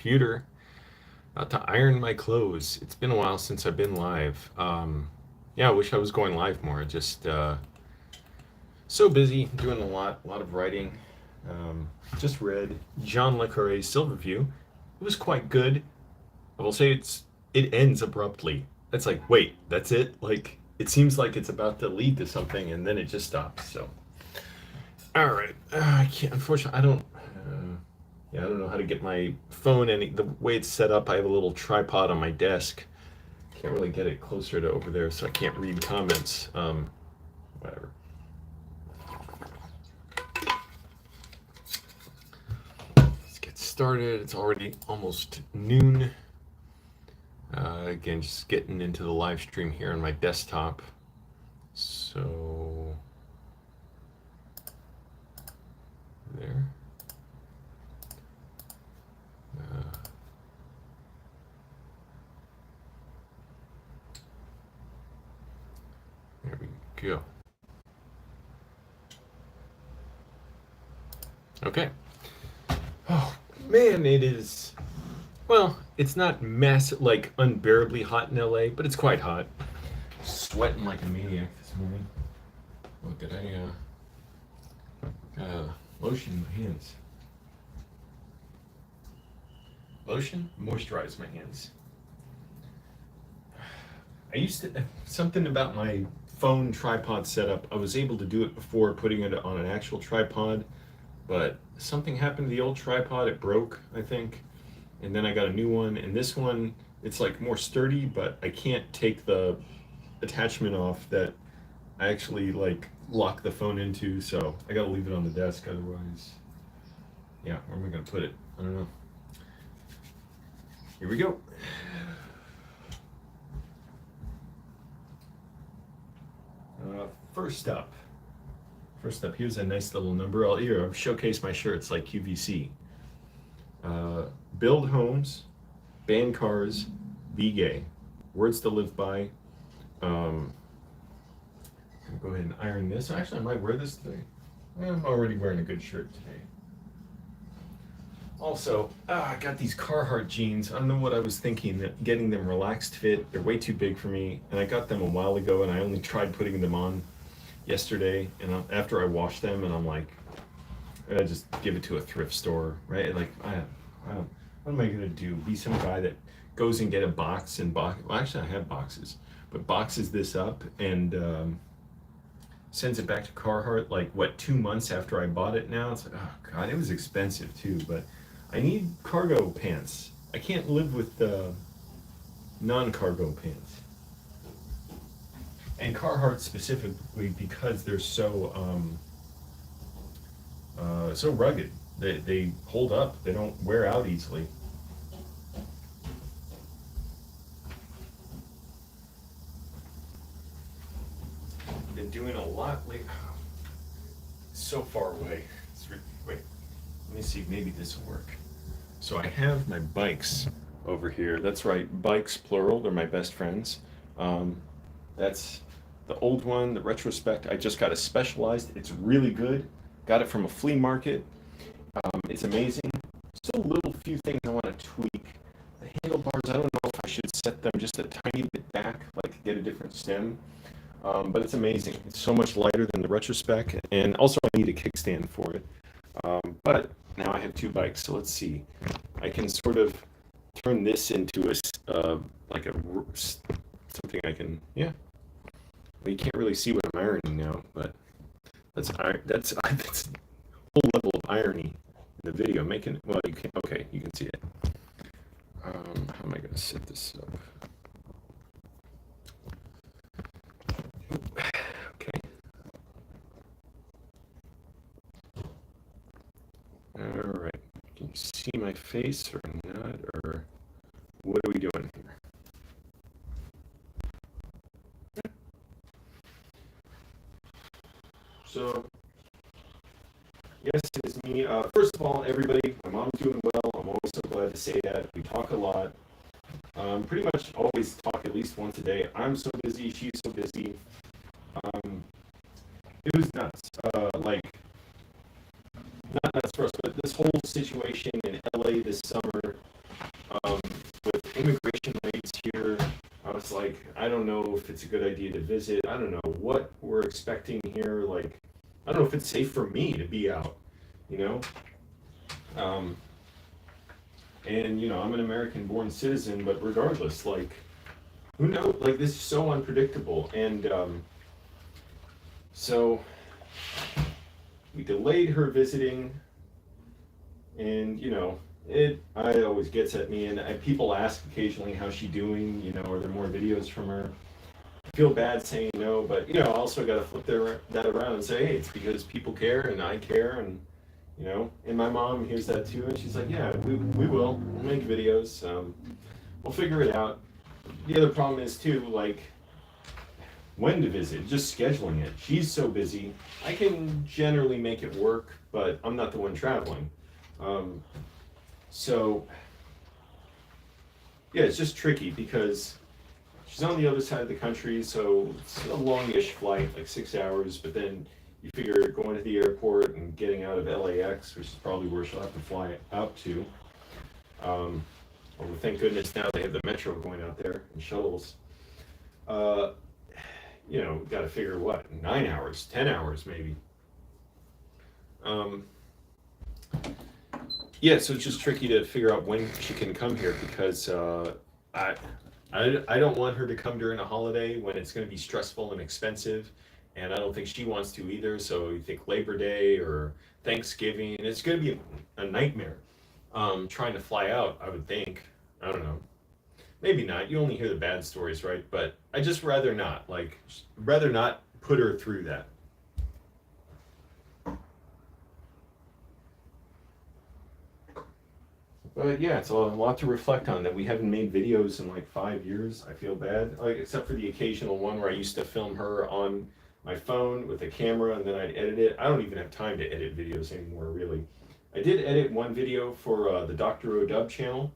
computer, about to iron my clothes. It's been a while since I've been live. Yeah, I wish I was going live more. Just so busy doing a lot of writing. Just read John Le Carre's Silverview. It was quite good. I will say it ends abruptly. It's like, wait, that's it? Like, it seems like it's about to lead to something, and then it just stops. So, all right, I can't. Unfortunately, I don't. Yeah, I don't know how to get my phone any. The way it's set up, I have a little tripod on my desk. Can't really get it closer to over there, so I can't read comments. Whatever. Let's get started. It's already almost noon. Again, just getting into the live stream here on my desktop. So there. There we go. Okay. Oh man, it is. Well, it's not massive, like unbearably hot in LA, but it's quite hot. Sweating like a maniac this morning. Look at lotion in my hands. Lotion, moisturize my hands. I used to something about my phone tripod setup. I was able to do it before putting it on an actual tripod, but something happened to the old tripod. It broke, I think, and then I got a new one. And this one, it's like more sturdy, but I can't take the attachment off that I actually like lock the phone into. So I gotta leave it on the desk. Otherwise, yeah, where am I gonna put it? I don't know. Here we go. First up, here's a nice little number. I'll showcase my shirts like QVC. Build homes, ban cars, be gay. Words to live by. I'll go ahead and iron this. Actually, I might wear this today. I'm already wearing a good shirt today. Also, I got these Carhartt jeans. I don't know what I was thinking, that getting them relaxed fit. They're way too big for me, and I got them a while ago, and I only tried putting them on yesterday. And after I washed them, and I'm like, I just give it to a thrift store, right? Like, what am I gonna do? Be some guy that goes and get a box and box? Well, actually, I have boxes, but boxes this up and sends it back to Carhartt. Like, what, 2 months after I bought it? Now it's like, oh god, it was expensive too, but I need cargo pants. I can't live with non-cargo pants. And Carhartt specifically, because they're so so rugged. They hold up. They don't wear out easily. Been doing a lot lately. So far away. Wait, let me see. Maybe this will work. So I have my bikes over here. That's right, bikes plural. They're my best friends. That's the old one, the Retrospect. I just got a Specialized. It's really good. Got it from a flea market. It's amazing. Still a little few things I want to tweak. The handlebars, I don't know if I should set them just a tiny bit back, like get a different stem. But it's amazing. It's so much lighter than the Retrospect, and also I need a kickstand for it. But now I have two bikes, so let's see. I can sort of turn this into like something I can, yeah. Well, you can't really see what I'm ironing now, but that's a whole level of irony in the video. Well, you can, okay, you can see it. How am I going to set this up? Okay. All right. Can you see my face or not? Or what are we doing here? So, yes, it's me. First of all, everybody, my mom's doing well. I'm always so glad to say that. We talk a lot. Pretty much always talk at least once a day. I'm so busy. She's so busy. It was nuts. Like, not nuts for us, but this whole situation in LA this summer it's a good idea to visit. I don't know what we're expecting here. Like, I don't know if it's safe for me to be out, you know? Um, and, you know, I'm an American-born citizen, but regardless, like, who knows? Like, this is so unpredictable. And so we delayed her visiting, and, you know, it always gets at me, and people ask occasionally how's she doing, you know, are there more videos from her? I feel bad saying no, but, you know, I also got to flip that around and say, hey, it's because people care and I care, and, you know, and my mom hears that too, and she's like, yeah, we'll make videos, we'll figure it out. The other problem is too, like, when to visit, just scheduling it. She's so busy. I can generally make it work, but I'm not the one traveling. Um, so, yeah, it's just tricky because she's on the other side of the country, so it's a longish flight, like 6 hours, but then you figure going to the airport and getting out of LAX, which is probably where she'll have to fly out to. Well, thank goodness now they have the metro going out there and shuttles. You know, got to figure what, 9 hours, 10 hours maybe. Yeah, so it's just tricky to figure out when she can come here because I, I don't want her to come during a holiday when it's going to be stressful and expensive, and I don't think she wants to either. So you think Labor Day or Thanksgiving, it's going to be a nightmare trying to fly out, I would think. I don't know. Maybe not. You only hear the bad stories, right? But I just rather not. Like, rather not put her through that. But yeah, it's a lot to reflect on that we haven't made videos in like 5 years. I feel bad, like except for the occasional one where I used to film her on my phone with a camera and then I'd edit it. I don't even have time to edit videos anymore, really. I did edit one video for the Dr. O'Dub channel,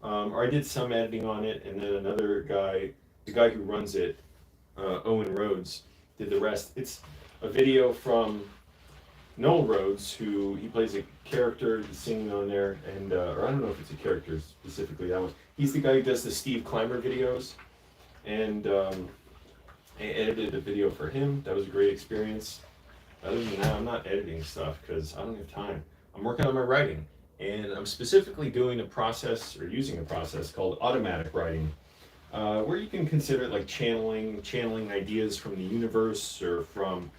or I did some editing on it, and then another guy, the guy who runs it, Owen Rhodes, did the rest. It's a video from Noel Rhodes, who he plays a character singing on there, and or I don't know if it's a character specifically that one. He's the guy who does the Steve Clymer videos, and I edited a video for him. That was a great experience. Other than that, I'm not editing stuff because I don't have time. I'm working on my writing, and I'm specifically doing a process or using a process called automatic writing, where you can consider it like channeling ideas from the universe or from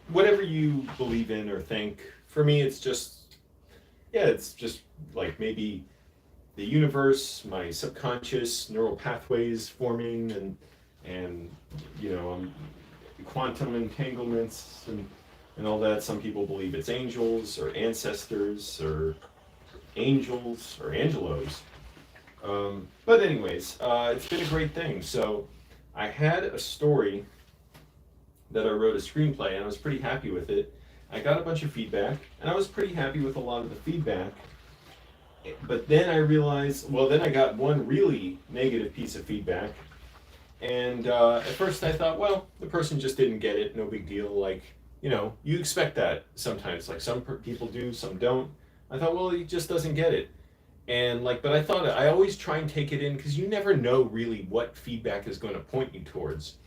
whatever you believe in or think. For me, it's just, yeah, it's just like maybe the universe, my subconscious neural pathways forming, and you know, quantum entanglements and all that. Some people believe it's angels or ancestors or angels or angelos. But anyways, it's been a great thing. So I had a story that I wrote a screenplay, and I was pretty happy with it. I got a bunch of feedback, and I was pretty happy with a lot of the feedback. But then I realized, well, then I got one really negative piece of feedback. And at first I thought, well, the person just didn't get it, no big deal. Like, you know, you expect that sometimes. Like, some people do, some don't. I thought, well, he just doesn't get it. And like, but I thought I always try and take it in because you never know really what feedback is going to point you towards.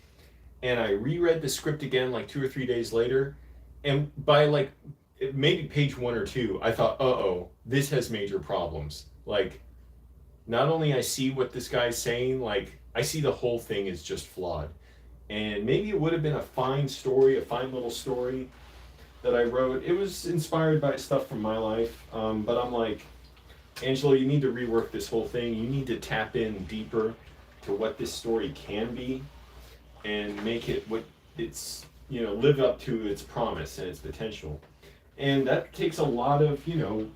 And I reread the script again like 2 or 3 days later, and by like maybe page 1 or 2, I thought, uh-oh, this has major problems. Like, not only I see what this guy's saying, like I see the whole thing is just flawed. And maybe it would have been a fine story, a fine little story that I wrote. It was inspired by stuff from my life, but I'm like, Angelo, you need to rework this whole thing. You need to tap in deeper to what this story can be and make it what it's, you know, live up to its promise and its potential. And that takes a lot of, you know,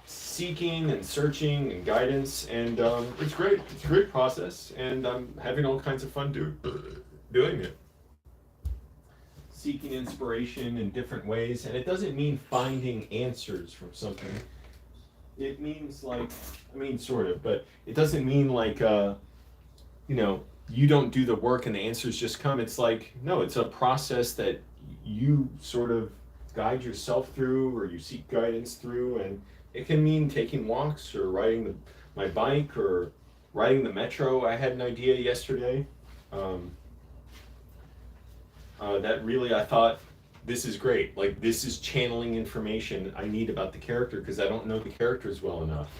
seeking and searching and guidance, and it's great. It's a great process, and I'm having all kinds of fun doing it. Seeking inspiration in different ways, and it doesn't mean finding answers from something. It means like, I mean, sort of, but it doesn't mean like, you know, you don't do the work and the answers just come. It's like, no, it's a process that you sort of guide yourself through, or you seek guidance through, and it can mean taking walks or riding my bike or riding the metro. I had an idea yesterday. Um, that really, I thought, this is great. Like, this is channeling information I need about the character because I don't know the characters well enough.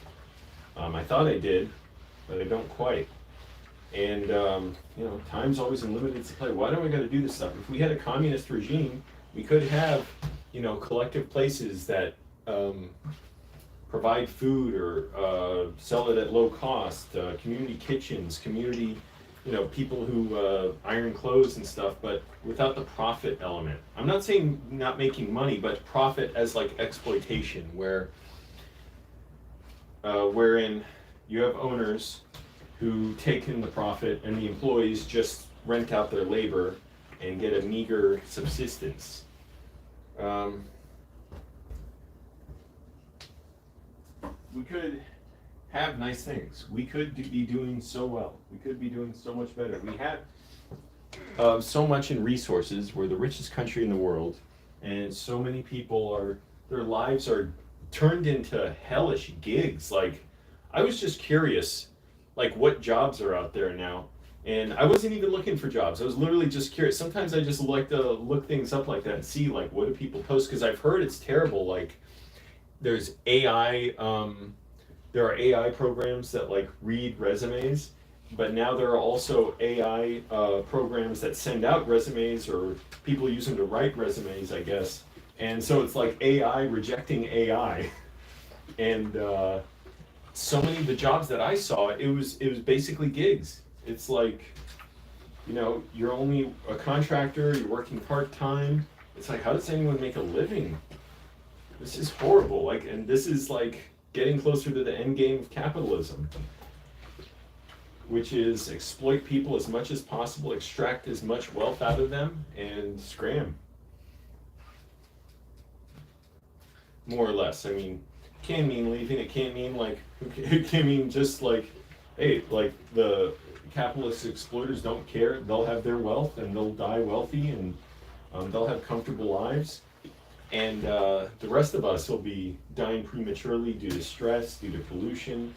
I thought I did, but I don't quite. And time's always in limited supply. Why do I got to do this stuff? If we had a communist regime, we could have, collective places that provide food or sell it at low cost, community kitchens, community, people who iron clothes and stuff, but without the profit element. I'm not saying not making money, but profit as like exploitation, wherein you have owners who take in the profit and the employees just rent out their labor and get a meager subsistence. We could have nice things. We could be doing so well. We could be doing so much better. We have so much in resources. We're the richest country in the world, and so many people their lives are turned into hellish gigs. Like, I was just curious, like, what jobs are out there now. And I wasn't even looking for jobs. I was literally just curious. Sometimes I just like to look things up like that and see, like, what do people post? Because I've heard it's terrible. Like, there's AI, there are AI programs that, like, read resumes, but now there are also AI programs that send out resumes, or people use them to write resumes, I guess. And so it's like AI rejecting AI. And so many of the jobs that I saw, it was basically gigs. It's like, you're only a contractor, you're working part-time. It's like, how does anyone make a living? This is horrible. Like, and this is like getting closer to the end game of capitalism, which is exploit people as much as possible, extract as much wealth out of them, and scram. More or less. I mean, it can mean leaving. It can't mean like, it can mean just like, hey, like the capitalist exploiters don't care. They'll have their wealth and they'll die wealthy, and they'll have comfortable lives. And the rest of us will be dying prematurely due to stress, due to pollution,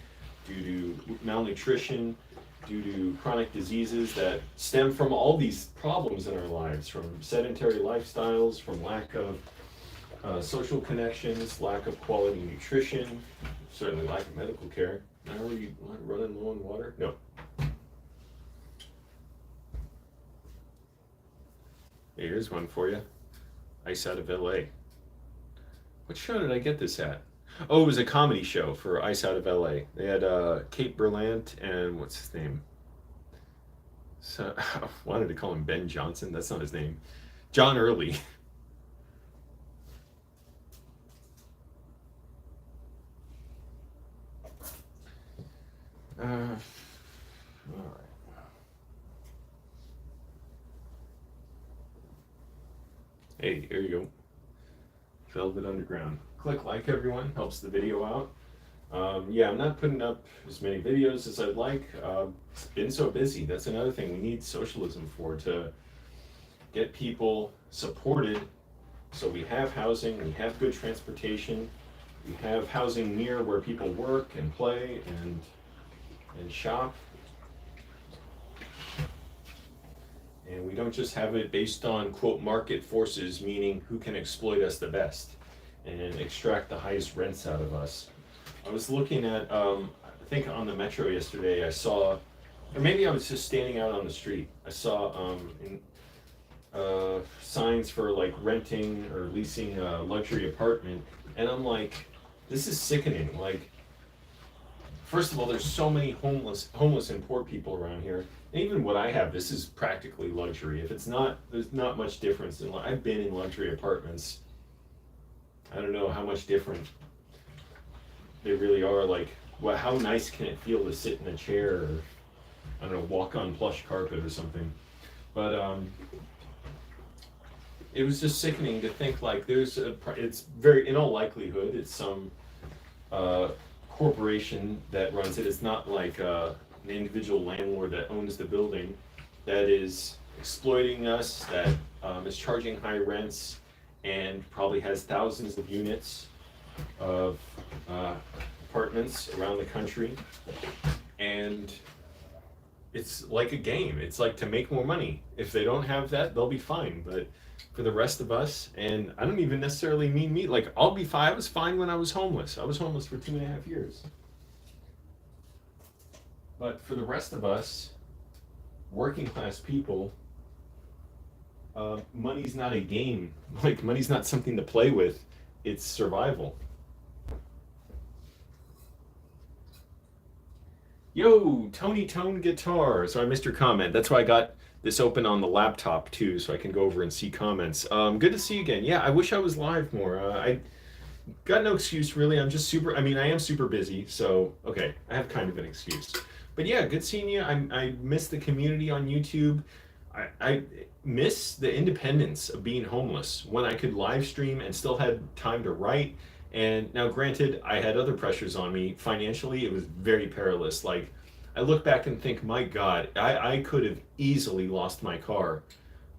due to malnutrition, due to chronic diseases that stem from all these problems in our lives, from sedentary lifestyles, from lack of social connections, lack of quality nutrition, certainly lack of medical care. Now are you running low on water? No. Here's one for you. Ice Out of LA. What show did I get this at? Oh, it was a comedy show for Ice Out of LA. They had Kate Berlant and what's his name? So I wanted to call him Ben Johnson. That's not his name. John Early. All right. Hey, here you go. Velvet Underground. Click like, everyone. Helps the video out. Yeah, I'm not putting up as many videos as I'd like. It's been so busy. That's another thing we need socialism for, to get people supported so we have housing, we have good transportation, we have housing near where people work and play and shop. And we don't just have it based on, quote, market forces, meaning who can exploit us the best and extract the highest rents out of us. I was looking at, I think on the metro yesterday, I saw, or maybe I was just standing out on the street, I saw signs for like renting or leasing a luxury apartment, and I'm like, this is sickening. Like, first of all, there's so many homeless and poor people around here. And even what I have, this is practically luxury. If it's not, there's not much difference. I've been in luxury apartments. I don't know how much different they really are. Like, well, how nice can it feel to sit in a chair, or I don't know, walk on plush carpet or something. But it was just sickening to think like it's very, in all likelihood, it's some corporation that runs it. It's not like an individual landlord that owns the building that is exploiting us, that is charging high rents, and probably has thousands of units of apartments around the country. And it's like a game. It's like to make more money. If they don't have that, they'll be fine. But for the rest of us, and I don't even necessarily mean me, like I'll be fine. I was fine when I was homeless. I was homeless for 2.5 years. But for the rest of us, working class people, money's not a game. Like money's not something to play with. It's survival. Yo, Tony Tone Guitar. So I missed your comment. That's why I got this open on the laptop too, so I can go over and see comments. Good to see you again. Yeah, I wish I was live more. I got no excuse really. I'm just super. I mean, I am super busy, so okay, I have kind of an excuse. But yeah, good seeing you. I miss the community on YouTube. I miss the independence of being homeless when I could live stream and still had time to write. And now, granted, I had other pressures on me financially. It was very perilous. Like, I look back and think, my God, I could have easily lost my car.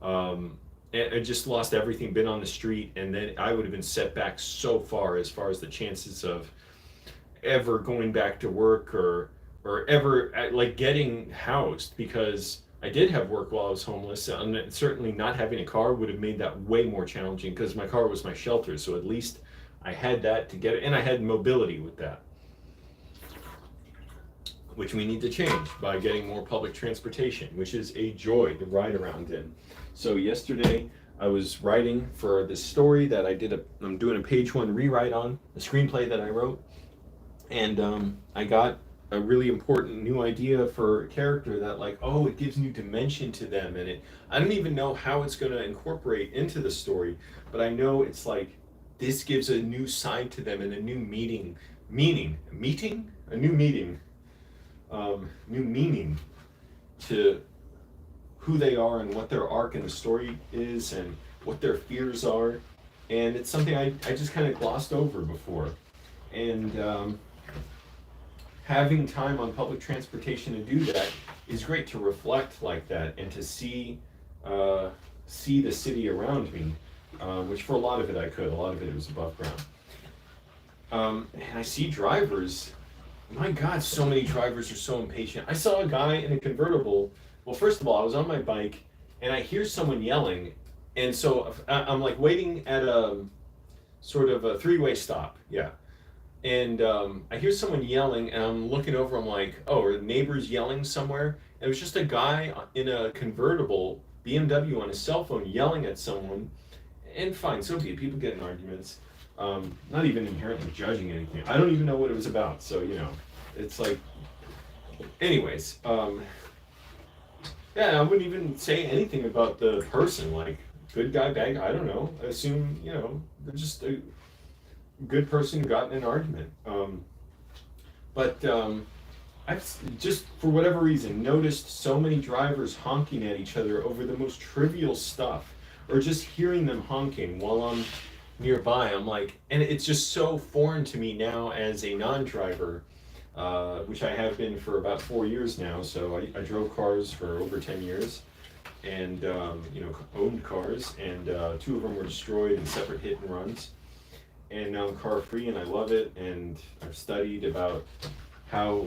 I just lost everything, been on the street, and then I would have been set back so far as the chances of ever going back to work or ever like getting housed because I did have work while I was homeless, and certainly not having a car would have made that way more challenging because my car was my shelter. So at least I had that to get it, and I had mobility with that, which we need to change by getting more public transportation, which is a joy to ride around in. So yesterday I was writing for this story that I'm doing a page one rewrite on, a screenplay that I wrote, and I got a really important new idea for a character that like, oh, it gives new dimension to them, and I don't even know how it's going to incorporate into the story, but I know it's like this gives a new side to them and a new a new meaning, new meaning to who they are and what their arc in the story is and what their fears are. And it's something I just kind of glossed over before. And having time on public transportation to do that is great to reflect like that and to see the city around me, which for a lot of it I could. A lot of it was above ground. And I see drivers. My God, so many drivers are so impatient. I saw a guy in a convertible. Well, first of all, I was on my bike and I hear someone yelling, and so I'm like waiting at a sort of a three-way stop. Yeah. And I hear someone yelling, and I'm looking over. I'm like, "Oh, are the neighbors yelling somewhere?" And it was just a guy in a convertible BMW on his cell phone yelling at someone. And fine, so be it. People get in arguments. Not even inherently judging anything. I don't even know what it was about. So it's like, anyways. Yeah, I wouldn't even say anything about the person. Like, good guy, bad guy. I don't know. I assume they're just a good person who got in an argument. But I've just, for whatever reason, noticed so many drivers honking at each other over the most trivial stuff, or just hearing them honking while I'm nearby. I'm like, and it's just so foreign to me now as a non-driver, which I have been for about 4 years now. So I drove cars for over 10 years and, owned cars, and two of them were destroyed in separate hit and runs. And now I'm car free and I love it. And I've studied about how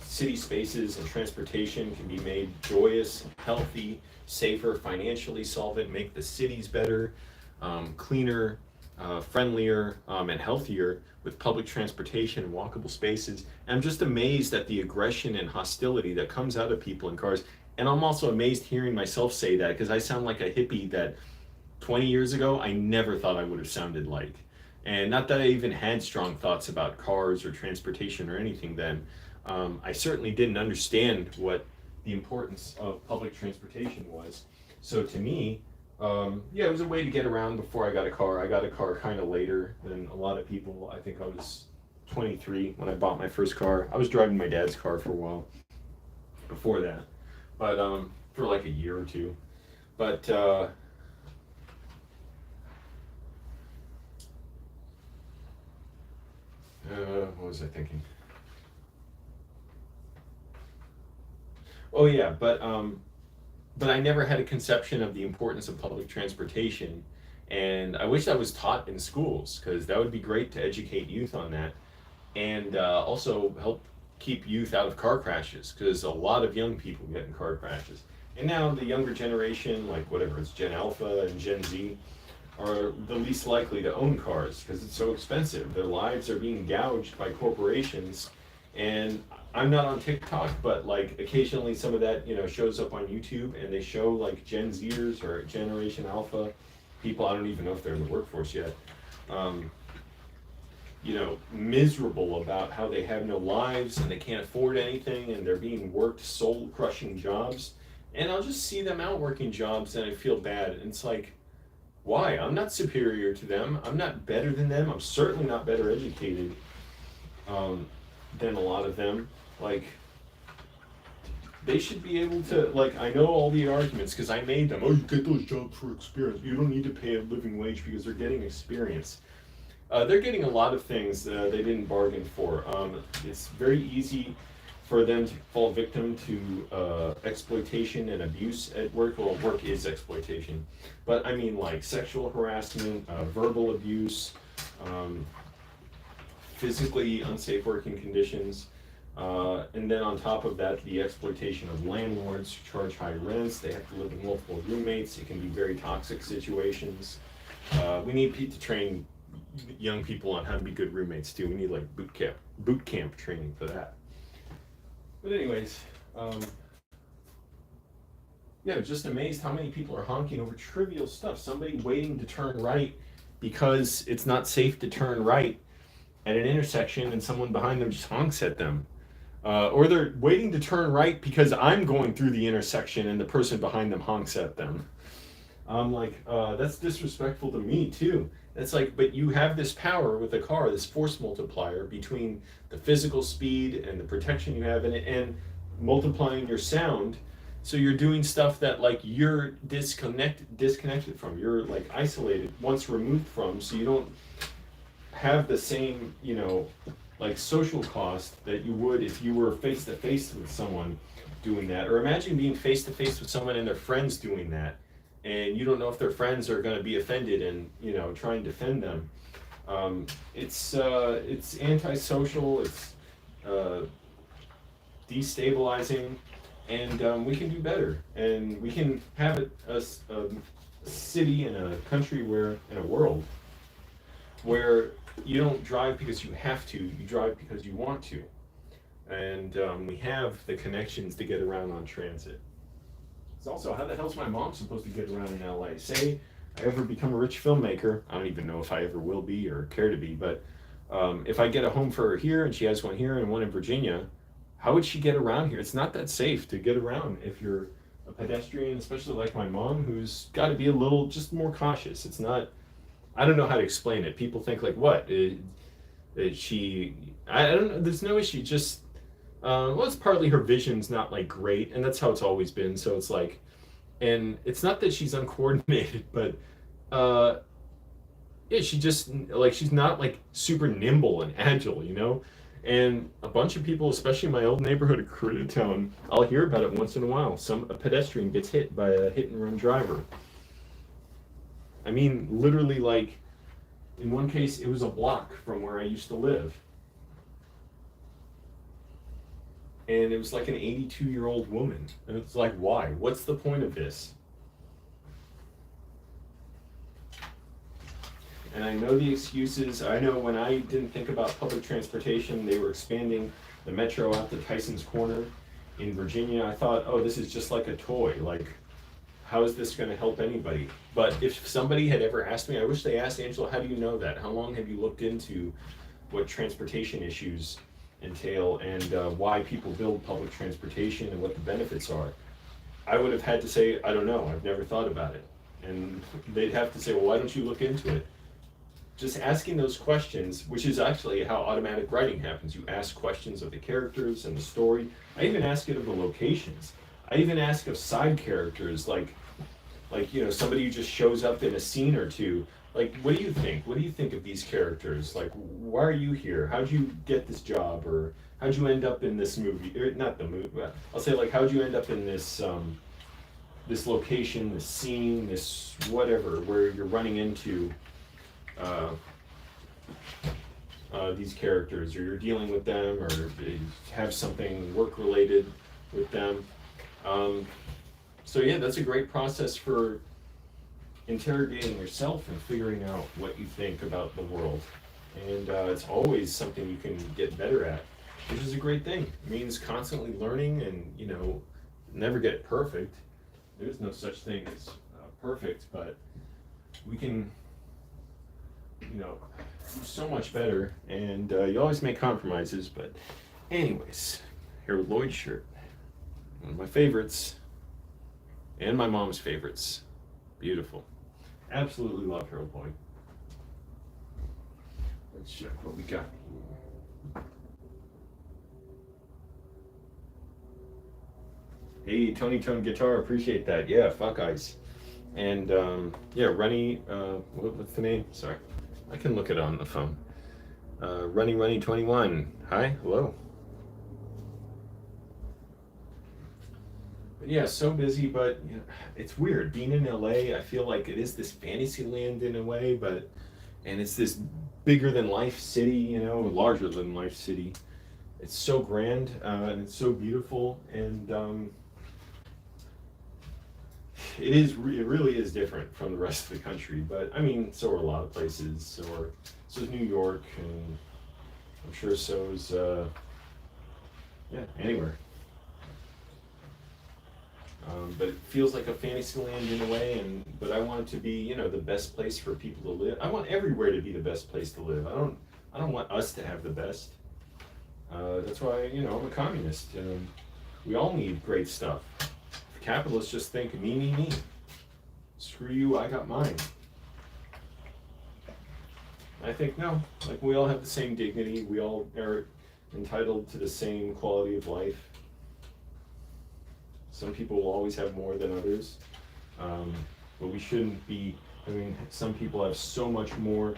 city spaces and transportation can be made joyous, healthy, safer, financially solvent, make the cities better, cleaner, friendlier, and healthier with public transportation and walkable spaces. And I'm just amazed at the aggression and hostility that comes out of people in cars. And I'm also amazed hearing myself say that because I sound like a hippie that 20 years ago I never thought I would have sounded like. And not that I even had strong thoughts about cars or transportation or anything then. I certainly didn't understand what the importance of public transportation was. So to me, it was a way to get around before I got a car. I got a car kind of later than a lot of people. I think I was 23 when I bought my first car. I was driving my dad's car for a while before that, but for like a year or two. But what was I thinking? Oh yeah, but I never had a conception of the importance of public transportation, and I wish that was taught in schools because that would be great to educate youth on that, and also help. keep youth out of car crashes, because a lot of young people get in car crashes. And now the younger generation, like whatever, it's Gen Alpha and Gen Z, are the least likely to own cars because it's so expensive. Their lives are being gouged by corporations. And I'm not on TikTok, but like occasionally some of that, shows up on YouTube, and they show like Gen Zers or Generation Alpha people. I don't even know if they're in the workforce yet. Um, Miserable about how they have no lives and they can't afford anything, and they're being worked soul crushing jobs. And I'll just see them out working jobs and I feel bad. And it's like, why? I'm not superior to them. I'm not better than them. I'm certainly not better educated um, than a lot of them. Like, they should be able to, like, I know all the arguments because I made them. Oh, you get those jobs for experience. You don't need to pay a living wage because they're getting experience. They're getting a lot of things they didn't bargain for. It's very easy for them to fall victim to exploitation and abuse at work. Well, work is exploitation, but I mean like sexual harassment, verbal abuse, um, physically unsafe working conditions, and then on top of that, the exploitation of landlords who charge high rents. They have to live with multiple roommates. It can be very toxic situations. We need to train young people on how to be good roommates too. We need like boot camp training for that. But anyways, yeah, just amazed how many people are honking over trivial stuff. Somebody waiting to turn right because it's not safe to turn right at an intersection, and someone behind them just honks at them. Or they're waiting to turn right because I'm going through the intersection and the person behind them honks at them. I'm like, that's disrespectful to me too. It's like, but you have this power with the car, this force multiplier between the physical speed and the protection you have in it, and multiplying your sound. So you're doing stuff that like you're disconnected from. You're like isolated, once removed from, so you don't have the same, like social cost that you would if you were face to face with someone doing that. Or imagine being face to face with someone and their friends doing that, and you don't know if their friends are going to be offended and try and defend them. It's antisocial. It's destabilizing, and we can do better. And we can have a city and a country in a world where you don't drive because you have to. You drive because you want to. And we have the connections to get around on transit. It's also, how the hell's my mom supposed to get around in LA? Say I ever become a rich filmmaker, I don't even know if I ever will be or care to be, but if I get a home for her here and she has one here and one in Virginia, how would she get around here? It's not that safe to get around if you're a pedestrian, especially like my mom, who's got to be a little just more cautious. It's not, I don't know how to explain it. People think like, what? I don't know, there's no issue, just well, it's partly her vision's not like great, and that's how it's always been. So it's like, and it's not that she's uncoordinated, but yeah, she just like she's not like super nimble and agile. And a bunch of people, especially in my old neighborhood of Koreatown, I'll hear about it once in a while. A pedestrian gets hit by a hit and run driver. I mean, literally, like in one case, it was a block from where I used to live. And it was like an 82-year-old woman. And it's like, why? What's the point of this? And I know the excuses. I know when I didn't think about public transportation, they were expanding the metro out to Tyson's Corner in Virginia. I thought, oh, this is just like a toy. Like, how is this going to help anybody? But if somebody had ever asked me, I wish they asked Angelo, how do you know that? How long have you looked into what transportation issues entail and why people build public transportation and what the benefits are? I would have had to say, I don't know, I've never thought about it. And they'd have to say, well, why don't you look into it? Just asking those questions, which is actually how automatic writing happens. You ask questions of the characters and the story. I even ask it of the locations. I even ask of side characters, like somebody who just shows up in a scene or two. Like, what do you think? What do you think of these characters? Like, why are you here? How'd you get this job? Or how'd you end up in this movie? Or not the movie, but I'll say, like, how'd you end up in this this location, this scene, this whatever, where you're running into these characters, or you're dealing with them, or have something work related with them. Um, so yeah, that's a great process for interrogating yourself and figuring out what you think about the world. And it's always something you can get better at, which is a great thing. It means constantly learning and, never get perfect. There's no such thing as perfect, but we can, do so much better. And you always make compromises, but anyways, Harold Lloyd shirt. One of my favorites, and my mom's favorites. Beautiful. Absolutely love Harold Lloyd. Let's check what we got. Hey, Tony Tone Guitar, appreciate that. Yeah, fuck ice. And yeah, Runny, what's the name? Sorry, I can look it on the phone. Runny 21. Hi, hello. But yeah, so busy, but it's weird being in LA. I feel like it is this fantasy land in a way, and it's this bigger than life city, larger than life city. It's so grand, and it's so beautiful, and it really is different from the rest of the country. But I mean, so are a lot of places. So is New York, and I'm sure so is anywhere. But it feels like a fantasy land in a way, but I want it to be, the best place for people to live. I want everywhere to be the best place to live. I don't want us to have the best. That's why, I'm a communist. We all need great stuff. Capitalists just think me. Screw you, I got mine. I think no, like we all have the same dignity. We all are entitled to the same quality of life. Some people will always have more than others, but we shouldn't be. I mean, some people have so much more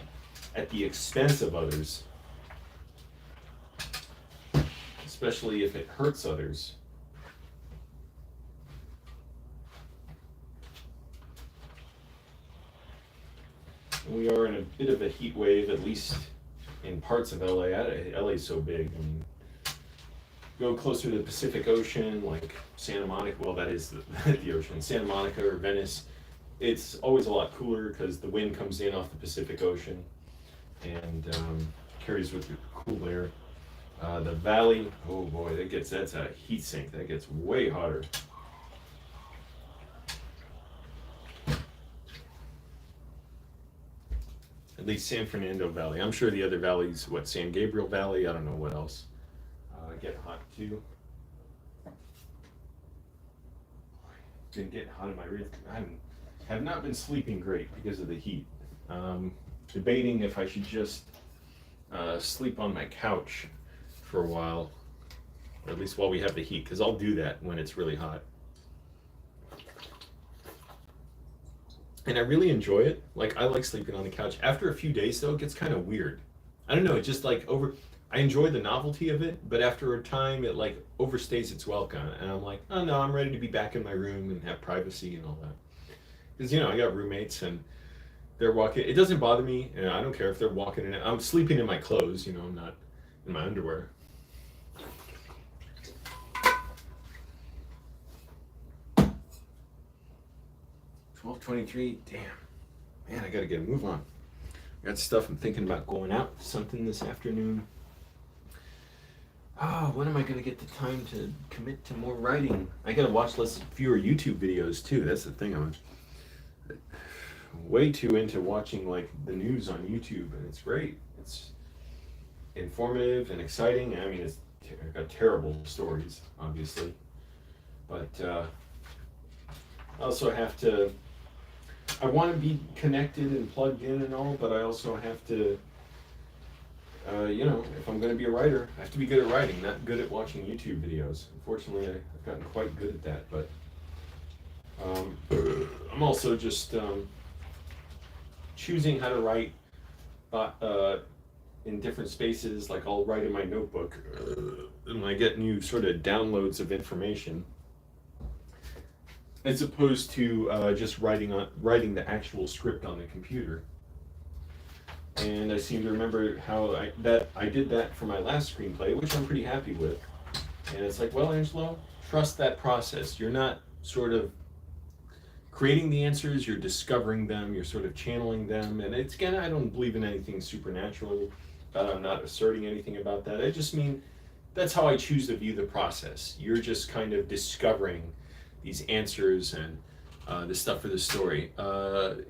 at the expense of others, especially if it hurts others. We are in a bit of a heat wave, at least in parts of LA. LA is so big. I mean, go closer to the Pacific Ocean, like Santa Monica. Well, that is the ocean. Santa Monica or Venice. It's always a lot cooler because the wind comes in off the Pacific Ocean and carries with it cool air. The valley, oh boy, that's a heat sink. That gets way hotter. At least San Fernando Valley. I'm sure the other valleys, San Gabriel Valley, I don't know what else, get hot too. It's been getting hot in my wrist. I have not been sleeping great because of the heat. Debating if I should just sleep on my couch for a while, or at least while we have the heat, because I'll do that when it's really hot. And I really enjoy it. Like, I like sleeping on the couch. After a few days, though, it gets kind of weird. I don't know, it just like I enjoy the novelty of it, but after a time, it like overstays its welcome. And I'm like, oh no, I'm ready to be back in my room and have privacy and all that. Because, I got roommates and they're walking. It doesn't bother me. And I don't care if they're walking in. I'm sleeping in my clothes, I'm not in my underwear. $12:23. Damn, man, I gotta get a move on. I got stuff. I'm thinking about going out something this afternoon. Oh, when am I gonna get the time to commit to more writing? I gotta watch fewer YouTube videos too. That's the thing. I'm way too into watching like the news on YouTube, and it's great. It's informative and exciting. I mean, it's got terrible stories, obviously, but I also have to. I want to be connected and plugged in and all, but I also have to, if I'm going to be a writer, I have to be good at writing, not good at watching YouTube videos. Unfortunately, I've gotten quite good at that, but I'm also just choosing how to write in different spaces. Like I'll write in my notebook, and I get new sort of downloads of information, as opposed to just writing the actual script on the computer. And I seem to remember how I did that for my last screenplay, which I'm pretty happy with. And it's like, well, Angelo, trust that process. You're not sort of creating the answers, you're discovering them, you're sort of channeling them. And it's, again, I don't believe in anything supernatural. I'm not asserting anything about that. I just mean that's how I choose to view the process. You're just kind of discovering these answers and the stuff for the story.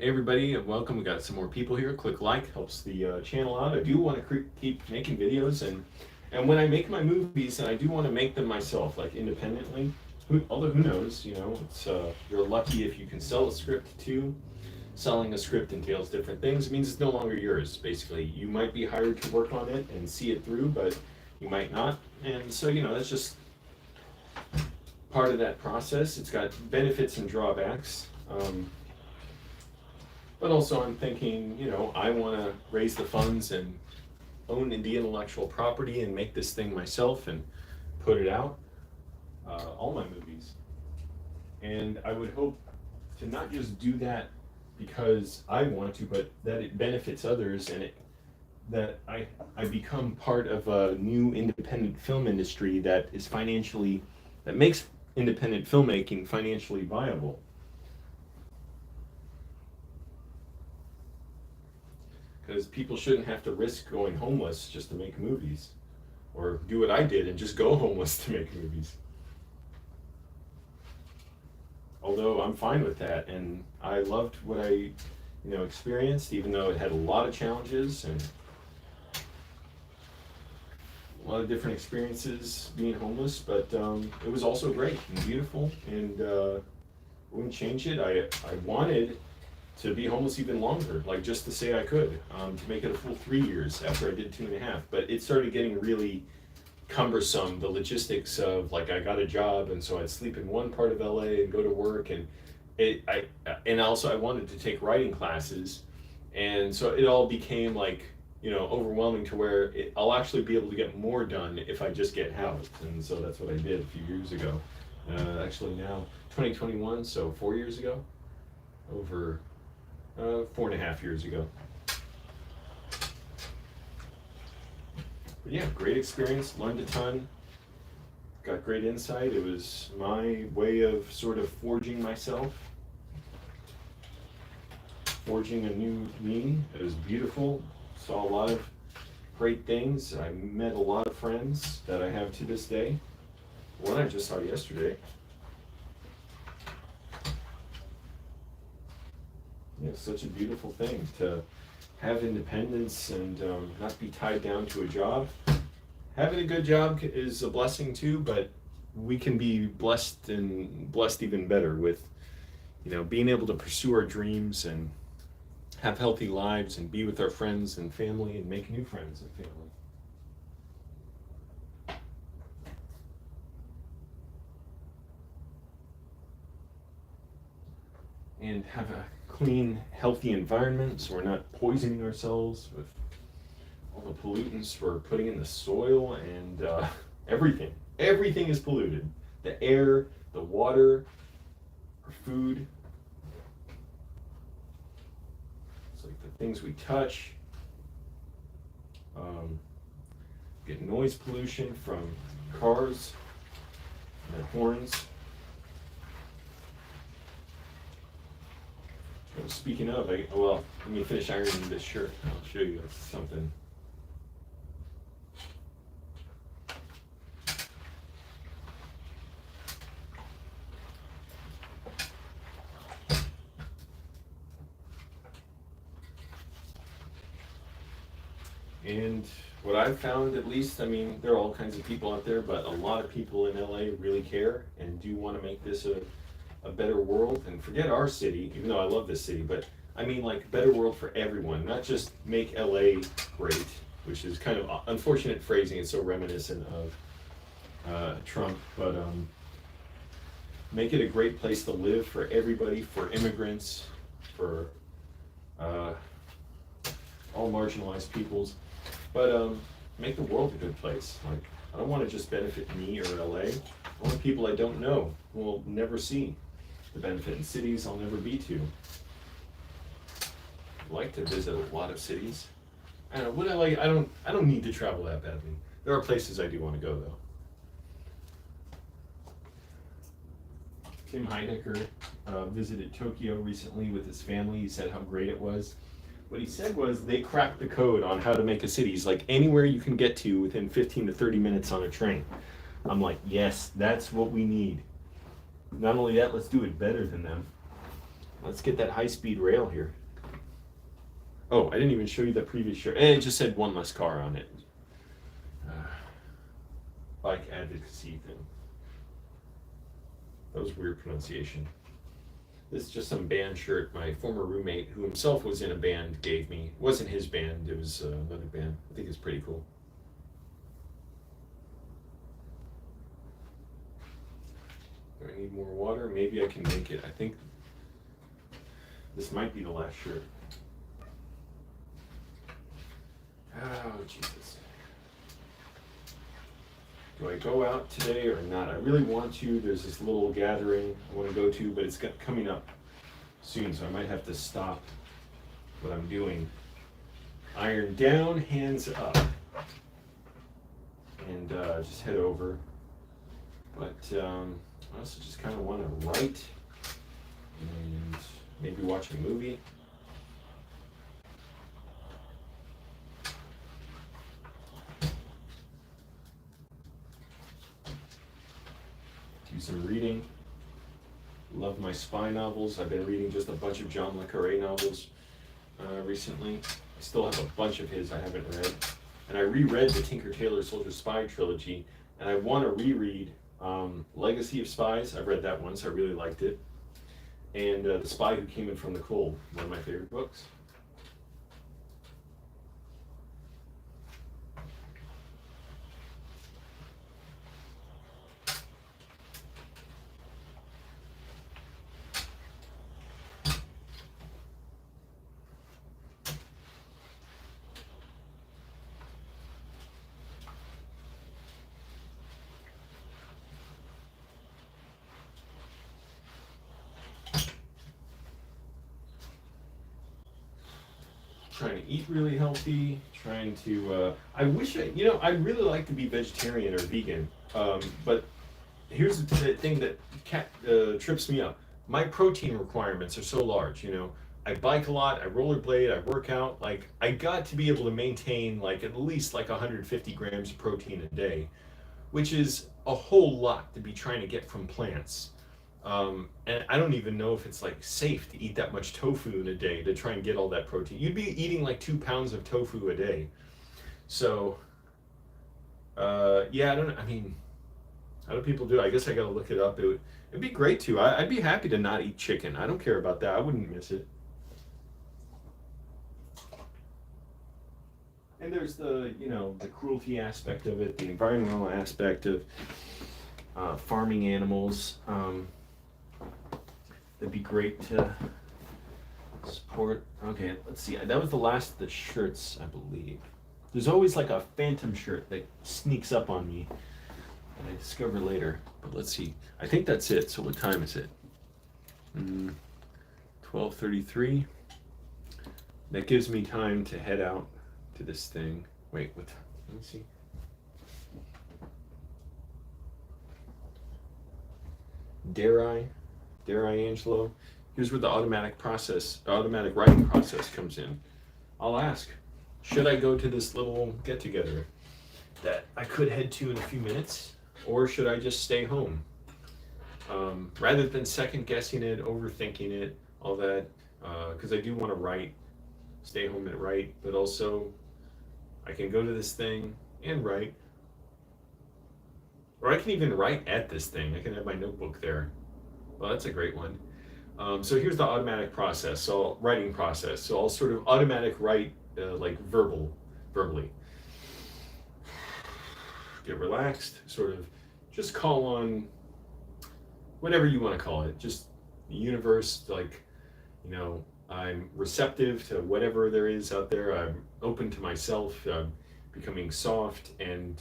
Everybody, welcome. We got some more people here. Click like, helps the channel out. I do want to keep making videos, and when I make my movies, and I do want to make them myself, like independently. Although who knows, you know, it's you're lucky if you can sell a script too. Selling a script entails different things. It means it's no longer yours. Basically, you might be hired to work on it and see it through, but you might not. And so, you know, that's just part of that process. It's got benefits and drawbacks. But also I'm thinking, you know, I want to raise the funds and own the intellectual property and make this thing myself and put it out. All my movies. And I would hope to not just do that because I want to, but that it benefits others, and that I become part of a new independent film industry that makes independent filmmaking financially viable. Because people shouldn't have to risk going homeless just to make movies, or do what I did and just go homeless to make movies. Although I'm fine with that, and I loved what I, experienced, even though it had a lot of challenges and a lot of different experiences being homeless. But it was also great and beautiful, and wouldn't change it. I wanted to be homeless even longer, like just to say I could, to make it a full 3 years after I did 2.5. But it started getting really cumbersome, the logistics of, like, I got a job, and so I'd sleep in one part of LA and go to work, and I wanted to take writing classes, and so it all became like, overwhelming to where I'll actually be able to get more done if I just get housed. And so that's what I did a few years ago. Actually now 2021, so 4 years ago, over 4.5 years ago. But yeah, great experience, learned a ton, got great insight. It was my way of sort of forging myself, forging a new me. It was beautiful, saw a lot of great things. I met a lot of friends that I have to this day. One I just saw yesterday. It's such a beautiful thing to have independence and not be tied down to a job. Having a good job is a blessing too, but we can be blessed even better with, being able to pursue our dreams and have healthy lives and be with our friends and family and make new friends and family. And have a clean, healthy environment, so we're not poisoning ourselves with all the pollutants we're putting in the soil, and everything. Everything is polluted. The air, the water, our food. It's like the things we touch. Get noise pollution from cars and their horns. Speaking of, let me finish ironing this shirt. I'll show you something. And what I've found, at least, there are all kinds of people out there, but a lot of people in LA really care and do want to make this a better world. And forget our city, even though I love this city, but like better world for everyone, not just make LA great, which is kind of unfortunate phrasing. It's so reminiscent of Trump, but make it a great place to live for everybody, for immigrants, for all marginalized peoples, but make the world a good place. Like, I don't want to just benefit me or LA. I want people I don't know who will never see the benefit in cities I'll never be to. I'd like to visit a lot of cities. I don't know, would I like, I don't need to travel that badly. There are places I do want to go though. Tim Heidecker visited Tokyo recently with his family. He said how great it was. What he said was they cracked the code on how to make a city. He's like, anywhere you can get to within 15 to 30 minutes on a train. I'm like, yes, that's what we need. Not only that, let's do it better than them. Let's get that high-speed rail here. Oh, I didn't even show you the previous shirt. And it just said one less car on it. Bike advocacy thing. That was weird pronunciation. This is just some band shirt my former roommate, who himself was in a band, gave me. It wasn't his band, it was another band. I think it's pretty cool. Do I need more water? Maybe I can make it. I think this might be the last shirt. Oh, Jesus. Do I go out today or not? I really want to. There's this little gathering I want to go to, but it's coming up soon, so I might have to stop what I'm doing. Iron down, hands up. And just head over. But I also just kind of want to write and maybe watch a movie. Do some reading. Love my spy novels. I've been reading just a bunch of John le Carré novels recently. I still have a bunch of his I haven't read. And I reread the Tinker Tailor Soldier Spy trilogy, and I want to reread Legacy of Spies. I've read that once. I really liked it. And The Spy Who Came In From the Cold, one of my favorite books. Trying to eat really healthy, trying to, I wish I'd really like to be vegetarian or vegan, but here's the thing that trips me up. My protein requirements are so large, I bike a lot, I rollerblade, I work out, like, I got to be able to maintain, like, at least, like, 150 grams of protein a day, which is a whole lot to be trying to get from plants. And I don't even know if it's like safe to eat that much tofu in a day to try and get all that protein. You'd be eating like 2 pounds of tofu a day. So, yeah, I don't know. I mean, how do people do it? I guess I gotta look it up. It'd be great to. I'd be happy to not eat chicken. I don't care about that. I wouldn't miss it. And there's the cruelty aspect of it, the environmental aspect of farming animals. That'd be great to support. Okay, let's see. That was the last of the shirts, I believe. There's always like a phantom shirt that sneaks up on me that I discover later. But let's see. I think that's it. So what time is it? 12:33. That gives me time to head out to this thing. Wait, what time? Let me see. Dare I, Angelo? Here's where the automatic writing process comes in. I'll ask, should I go to this little get-together that I could head to in a few minutes, or should I just stay home? Rather than second-guessing it, overthinking it, all that, because I do want to write, stay home and write, but also I can go to this thing and write. Or I can even write at this thing. I can have my notebook there. Well, that's a great one. So here's the automatic process, so writing process. So I'll sort of automatic write like verbally. Get relaxed, sort of just call on whatever you want to call it. Just the universe, like, I'm receptive to whatever there is out there. I'm open to myself. I'm becoming soft and,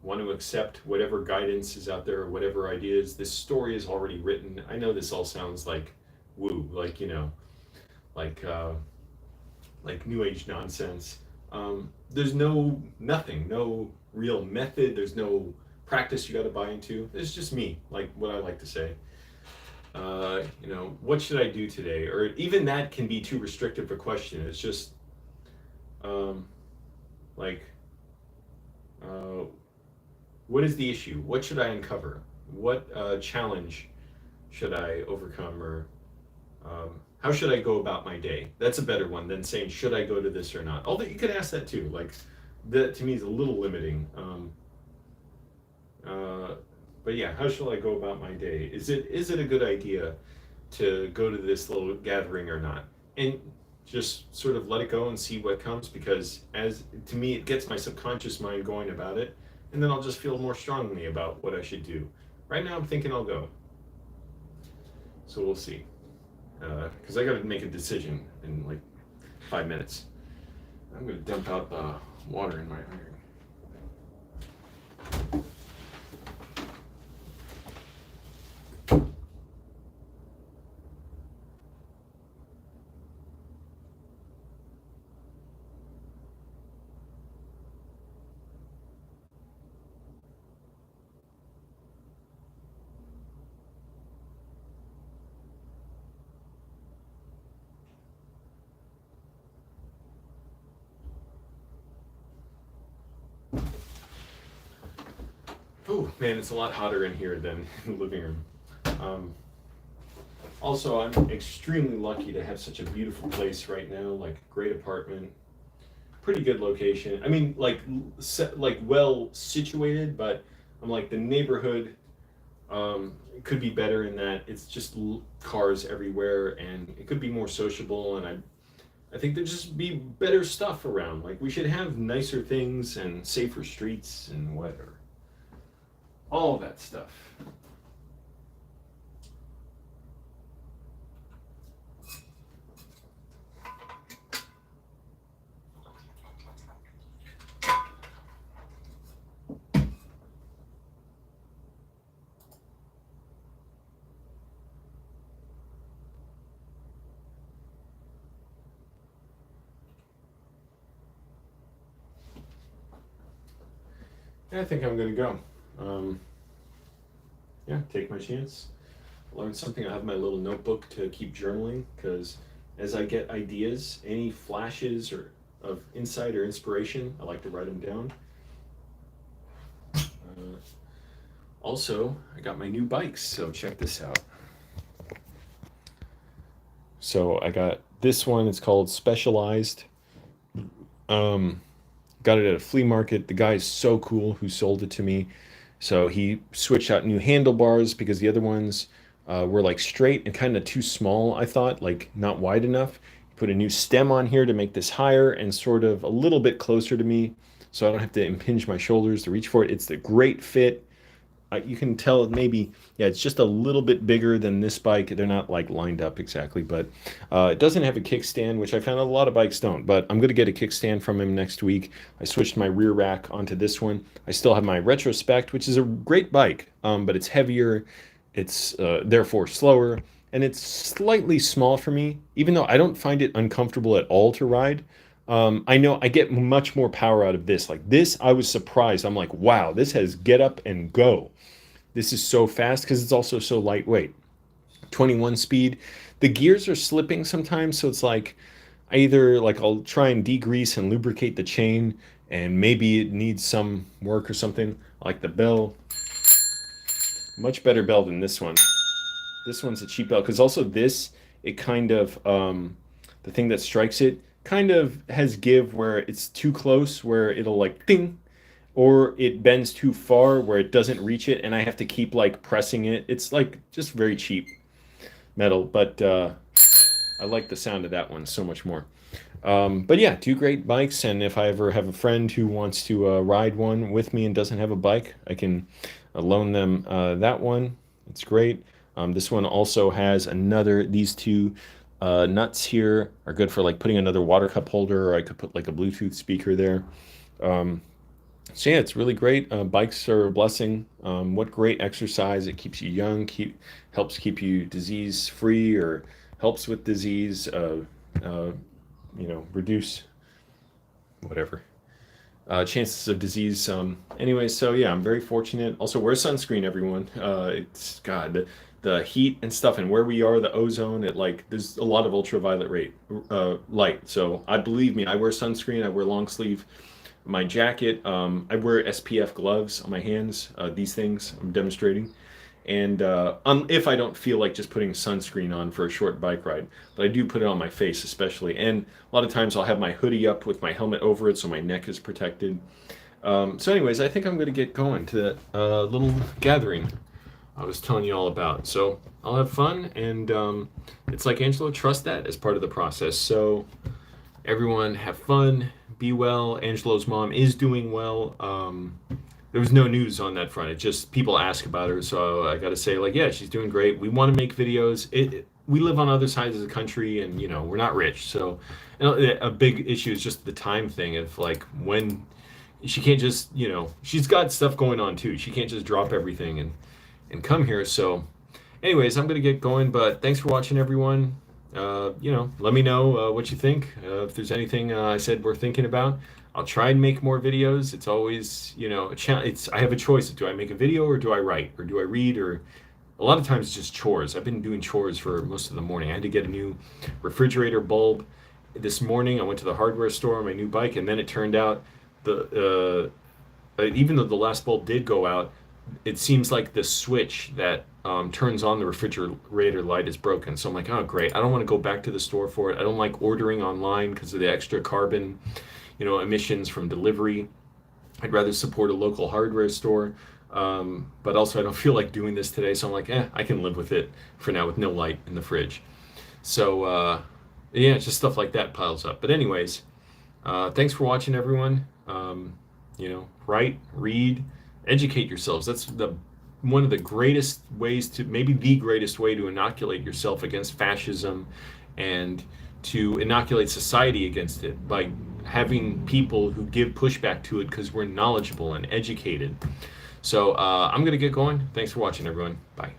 want to accept whatever guidance is out there or whatever ideas. This story is already written. I know this all sounds like woo, like like new age nonsense. There's no nothing, no real method. There's no practice you got to buy into. It's just me, like what I like to say. What should I do today? Or even that can be too restrictive a question. It's just um, like, uh, what is the issue? What should I uncover? What challenge should I overcome? Or how should I go about my day? That's a better one than saying, should I go to this or not? Although you could ask that too. Like, that to me is a little limiting. Uh, but yeah, how shall I go about my day? Is it a good idea to go to this little gathering or not? And just sort of let it go and see what comes, because as to me it gets my subconscious mind going about it, and then I'll just feel more strongly about what I should do. Right now I'm thinking I'll go. So we'll see. Because I got to make a decision in like 5 minutes. I'm going to dump out the water in my iron. Oh man, it's a lot hotter in here than in the living room. Um, Also, I'm extremely lucky to have such a beautiful place right now, like great apartment, pretty good location. I mean, like well situated, but I'm like the neighborhood could be better in that it's just cars everywhere, and it could be more sociable. And I think there'd just be better stuff around. Like we should have nicer things and safer streets and whatever, all that stuff. And I think I'm gonna go. Um, yeah, take my chance. Learn something. I have my little notebook to keep journaling, because as I get ideas, any flashes or of insight or inspiration, I like to write them down. Uh, Also, I got my new bikes, so check this out. So I got this one. It's called Specialized. Um, got it at a flea market. The guy is so cool who sold it to me. So he switched out new handlebars because the other ones were like straight and kind of too small, I thought, like not wide enough. He put a new stem on here to make this higher and sort of a little bit closer to me, so I don't have to impinge my shoulders to reach for it. It's a great fit. You can tell maybe, yeah, it's just a little bit bigger than this bike. They're not like lined up exactly, but it doesn't have a kickstand, which I found a lot of bikes don't. But I'm going to get a kickstand from him next week. I switched my rear rack onto this one. I still have my Retrospect, which is a great bike, but it's heavier. It's therefore slower, and it's slightly small for me, even though I don't find it uncomfortable at all to ride. I know I get much more power out of this. Like this, I was surprised. I'm like, wow, this has get up and go. This is so fast because it's also so lightweight. 21 speed. The gears are slipping sometimes, so it's like I either like I'll try and degrease and lubricate the chain, and maybe it needs some work or something. Like the bell, much better bell than this one. This one's a cheap bell because also this, it kind of the thing that strikes it kind of has give where it's too close where it'll like ding, or it bends too far where it doesn't reach it and I have to keep like pressing it. It's like just very cheap metal, but I like the sound of that one so much more. But yeah, two great bikes, and if I ever have a friend who wants to ride one with me and doesn't have a bike, I can loan them that one. It's great. This one also has another, these two nuts here are good for like putting another water cup holder, or I could put like a Bluetooth speaker there. Um, so yeah, it's really great. Bikes are a blessing. What great exercise! It keeps you young, helps keep you disease free, or helps with disease. Uh, reduce whatever chances of disease. Anyway, so yeah, I'm very fortunate. Also, wear sunscreen, everyone. It's God, the heat and stuff, and where we are, the ozone. There's a lot of ultraviolet light. So I believe me, I wear sunscreen. I wear long sleeve. My jacket. I wear SPF gloves on my hands. These things I'm demonstrating. And if I don't feel like just putting sunscreen on for a short bike ride, but I do put it on my face especially. And a lot of times I'll have my hoodie up with my helmet over it so my neck is protected. So, anyways, I think I'm going to get going to that little gathering I was telling you all about. So I'll have fun, and it's like Angelo, trust that as part of the process. So everyone have fun, be well. Angelo's mom is doing well. There was no news on that front. It just people ask about her, so I got to say, like, yeah, she's doing great. We want to make videos. We live on other sides of the country, and we're not rich, so a big issue is just the time thing of like when she can't just she's got stuff going on too. She can't just drop everything and come here. So, anyways, I'm gonna get going. But thanks for watching, everyone. Let me know what you think. If there's anything I said we're thinking about. I'll try and make more videos. It's always, a challenge. I have a choice. Do I make a video or do I write or do I read? Or a lot of times it's just chores. I've been doing chores for most of the morning. I had to get a new refrigerator bulb this morning. I went to the hardware store on my new bike, and then it turned out even though the last bulb did go out, it seems like the switch that turns on the refrigerator light is broken. So I'm like, oh great. I don't want to go back to the store for it. I don't like ordering online because of the extra carbon emissions from delivery. I'd rather support a local hardware store. But also I don't feel like doing this today. So I'm like, I can live with it for now with no light in the fridge. So, yeah, just stuff like that piles up. But anyways, thanks for watching, everyone. Write, read, educate yourselves. That's one of the greatest ways maybe the greatest way to inoculate yourself against fascism and to inoculate society against it, by having people who give pushback to it because we're knowledgeable and educated. So I'm going to get going. Thanks for watching, everyone. Bye.